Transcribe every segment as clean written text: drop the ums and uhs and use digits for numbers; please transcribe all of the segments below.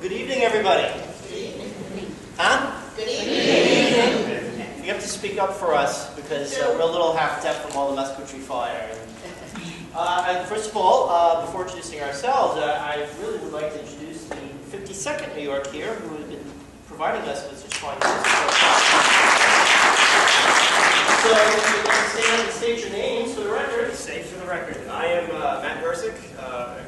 Good evening, everybody. Good evening. Huh? Good evening. You have to speak up for us because we're a little half-deaf from all the musketery fire. And first of all, before introducing ourselves, I really would like to introduce the 52nd New York here, who has been providing us with such fine music. So, if you'd like to stand and state your names for the record. State for the record. I am Matt Gersick,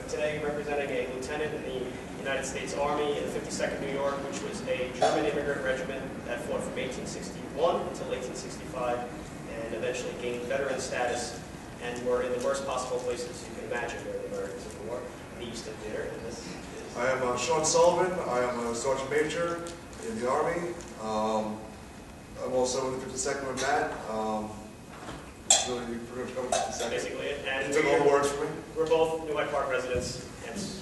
today representing a lieutenant in the United States Army in the 52nd New York, which was a German immigrant regiment that fought from 1861 until 1865 and eventually gained veteran status and were in the worst possible places you can imagine during the American Civil War, the Eastern Theater. And this is... I am Sean Sullivan. I am a Sergeant Major in the Army. I'm also in the 52nd with Matt. Really, we're going to come to 52nd. Basically it. And you took all the words for me. We're both New Hyde Park residents, hence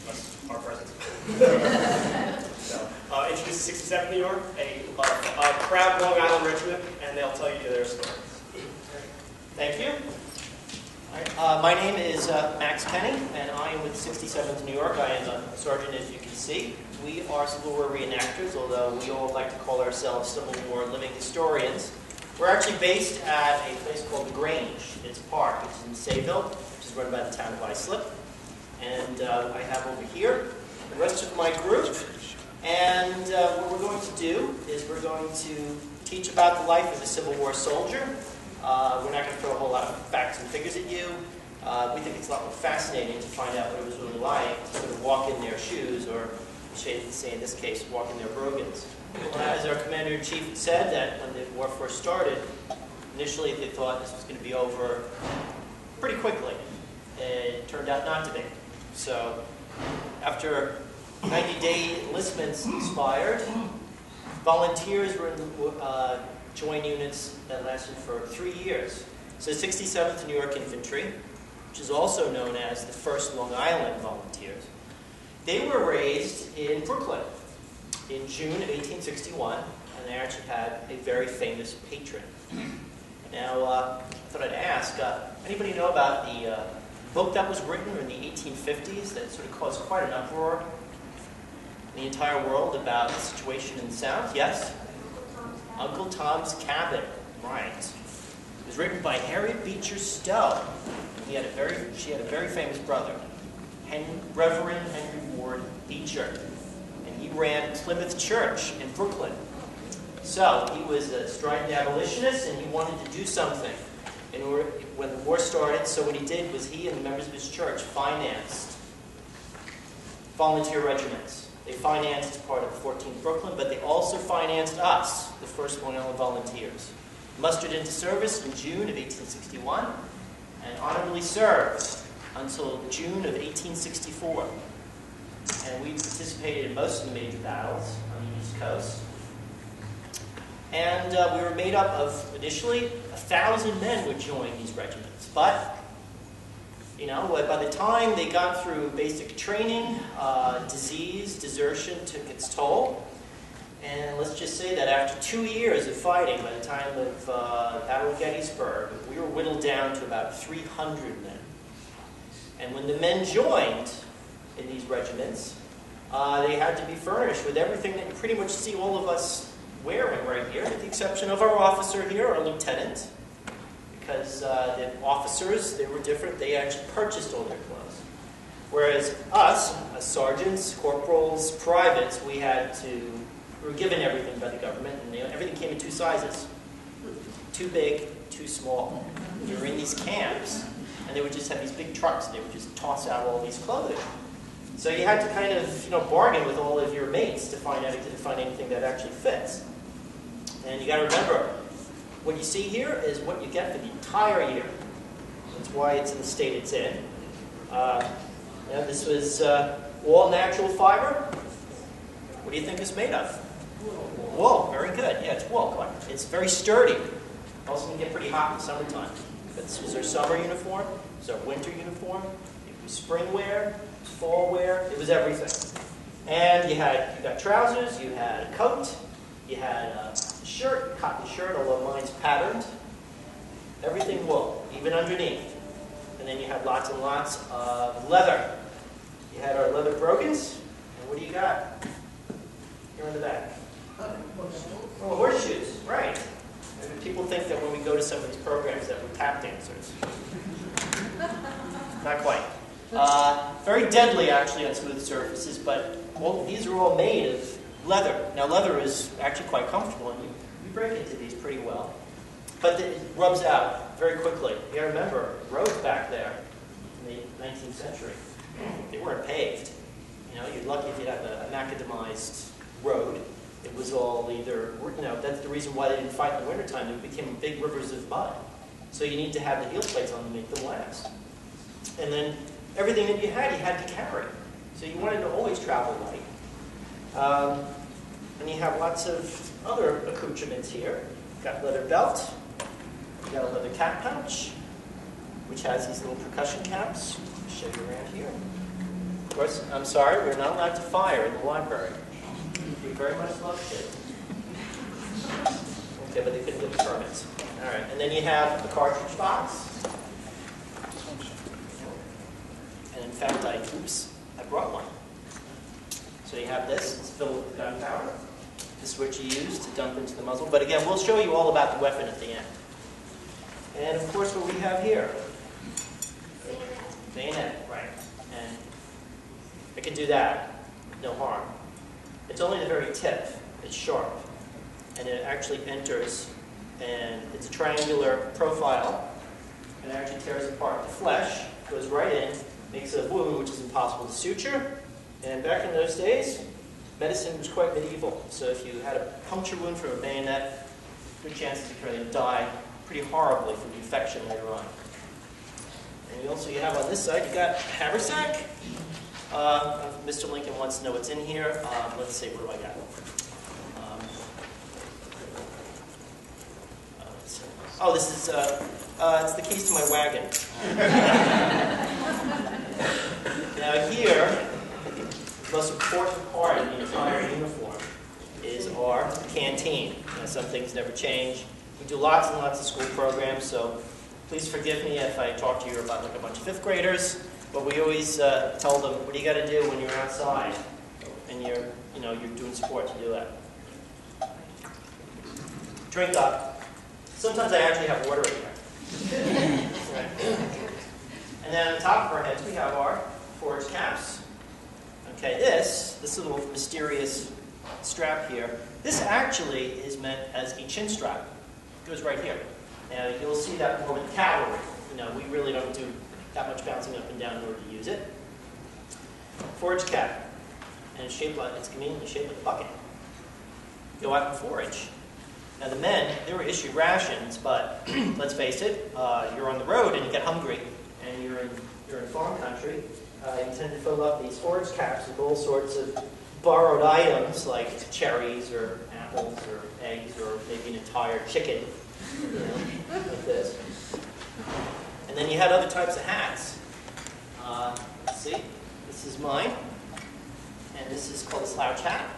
us, our presence. So, introduce the 67th New York, a proud Long Island regiment, and they'll tell you their story. Thank you. My name is Max Penny, and I am with 67th New York. I am a sergeant, as you can see. We are Civil War reenactors, although we all like to call ourselves Civil War living historians. We're actually based at a place called the Grange. It's a park. It's in Sayville, which is run by the town of Islip. And I have over here the rest of my group. And what we're going to do is we're going to teach about the life of a Civil War soldier. We're not going to throw a whole lot of facts and figures at you. We think it's a lot more fascinating to find out what it was really like to sort of walk in their shoes, or say in this case, walk in their brogans. As our Commander-in-Chief said, that when the war first started, initially they thought this was going to be over pretty quickly. It turned out not to be. So after 90-day enlistments expired, volunteers were joined units that lasted for 3 years. So 67th New York Infantry, which is also known as the 1st Long Island Volunteers, they were raised in Brooklyn in June of 1861, and they actually had a very famous patron. Now, I thought I'd ask, anybody know about the book that was written in the 1850s that sort of caused quite an uproar in the entire world about the situation in the South? Yes? Uncle Tom's Cabin, right. It was written by Harriet Beecher Stowe. She had a very famous brother, Reverend Henry Ward Beecher. And he ran Plymouth Church in Brooklyn. So he was a strident abolitionist, and he wanted to do something in order, when the war started. So what he did was he and the members of his church financed volunteer regiments. They financed part of 14th Brooklyn, but they also financed us, the 1st Long Island Volunteers. Mustered into service in June of 1861 and honorably served until June of 1864. And we participated in most of the major battles on the East Coast. And we were made up of, initially, 1,000 men would join these regiments. But, you know, by the time they got through basic training, disease, desertion took its toll. And let's just say that after 2 years of fighting, by the time of the Battle of Gettysburg, we were whittled down to about 300 men. And when the men joined in these regiments, they had to be furnished with everything that you pretty much see all of us wearing right here, with the exception of our officer here, our lieutenant. Because the officers, they were different. They actually purchased all their clothes. Whereas us, as sergeants, corporals, privates, we were given everything by the government, and everything came in 2 sizes. Too big, too small. We were in these camps, and they would just have these big trucks, and they would just toss out all these clothing. So you had to kind of, bargain with all of your mates to find anything that actually fits. And you got to remember, what you see here is what you get for the entire year. That's why it's in the state it's in. This was all natural fiber. What do you think it's made of? Wool. Very good. Yeah, it's wool. It's very sturdy. Also can get pretty hot in the summertime. But this was our summer uniform. This was our winter uniform. It was spring wear. It was fall wear. It was everything. And you got trousers. You had a coat. You had a shirt, cotton shirt, although mine's patterned. Everything wool, even underneath. And then you had lots and lots of leather. You had our leather brogans, and what do you got? notice some of these programs that were tap dancers. Not quite. Very deadly, actually, on smooth surfaces, but these are all made of leather. Now, leather is actually quite comfortable, and you break into these pretty well. But it rubs out very quickly. You gotta remember, roads back there in the 19th century, they weren't paved. You know, you're lucky if you had a macadamized road. It was all either, you know, that's the reason why they didn't fight in the wintertime. It became big rivers of mud. So you need to have the heel plates on to make them last. And then everything that you had to carry. So you wanted to always travel light. And you have lots of other accoutrements here. You've got a leather belt. You've got a leather cap pouch, which has these little percussion caps. I'll show you around here. Of course, I'm sorry, we're not allowed to fire in the library. We very much love to. Okay, but they couldn't get the permits. All right, and then you have the cartridge box. And in fact, I brought one. So you have this, it's filled with gunpowder. This is what you use to dump into the muzzle. But again, we'll show you all about the weapon at the end. And of course, what we have here. Bayonet, right. And it can do that, no harm. It's only the very tip. It's sharp. And it actually enters, and it's a triangular profile. And it actually tears apart the flesh, goes right in, makes a wound which is impossible to suture. And back in those days, medicine was quite medieval. So if you had a puncture wound from a bayonet, good chances you're going to die pretty horribly from infection later on. And you have on this side, you got a haversack. Mr. Lincoln wants to know what's in here. Let's see, what do I got? This is it's the keys to my wagon. Now here, the most important part of the entire uniform is our canteen. Now, some things never change. We do lots and lots of school programs, so please forgive me if I talk to you about like a bunch of 5th graders. But we always tell them, what do you got to do when you're outside and you're doing sports? You do that. Drink up. Sometimes I actually have water in here. Right. And then on the top of our heads, we have our forage caps. Okay, this little mysterious strap here, this actually is meant as a chin strap. It goes right here. Now, you'll see that more with cavalry. We really don't do that much bouncing up and down in order to use it. Forage cap. And it's conveniently shaped like a bucket. Go out and forage. Now, the men, they were issued rations, but let's face it, you're on the road and you get hungry, and you're in farm country. You tend to fill up these forage caps with all sorts of borrowed items like cherries or apples or eggs or maybe an entire chicken, like this. And then you had other types of hats. Let's see, this is mine, and this is called a slouch hat.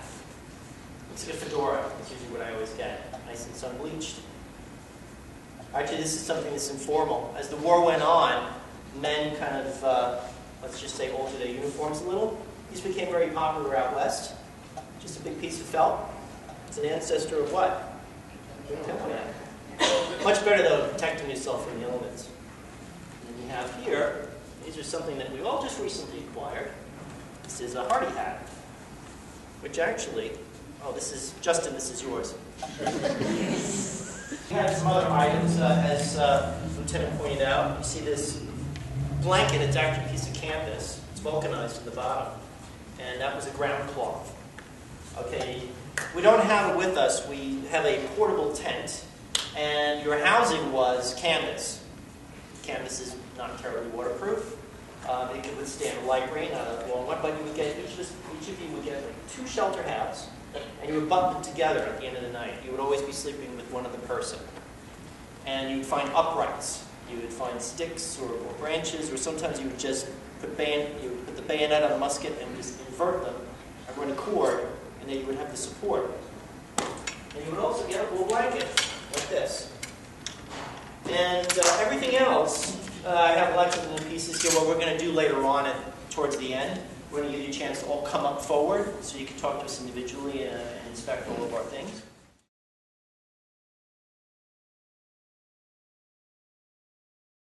Looks like a fedora. That's usually what I always get, nice and sun-bleached. Actually, this is something that's informal. As the war went on, men kind of, let's just say, altered their uniforms a little. These became very popular out west. Just a big piece of felt. It's an ancestor of what? Much better, though, than protecting yourself from the elements. And then you have here, these are something that we all just recently acquired. This is a Hardy hat, which actually, this is, Justin, this is yours. We have some other items, as Lieutenant pointed out. You see this blanket, it's actually a piece of canvas. It's vulcanized at the bottom. And that was a ground cloth. Okay, we don't have it with us. We have a portable tent. And your housing was canvas. Canvas is not terribly waterproof. It can withstand a light rain, not a long one, but you would get, each of you would get like 2 shelter halves, and you would button them together at the end of the night. You would always be sleeping with one other person. And you would find uprights. You would find sticks or branches, or sometimes you would just put the bayonet on a musket and just invert them and run a cord, and then you would have the support. And you would also get a wool blanket, like this. And everything else, I have lots of little pieces here. What we're going to do later on towards the end, we're going to give you a chance to all come up forward so you can talk to us individually and inspect all of our things.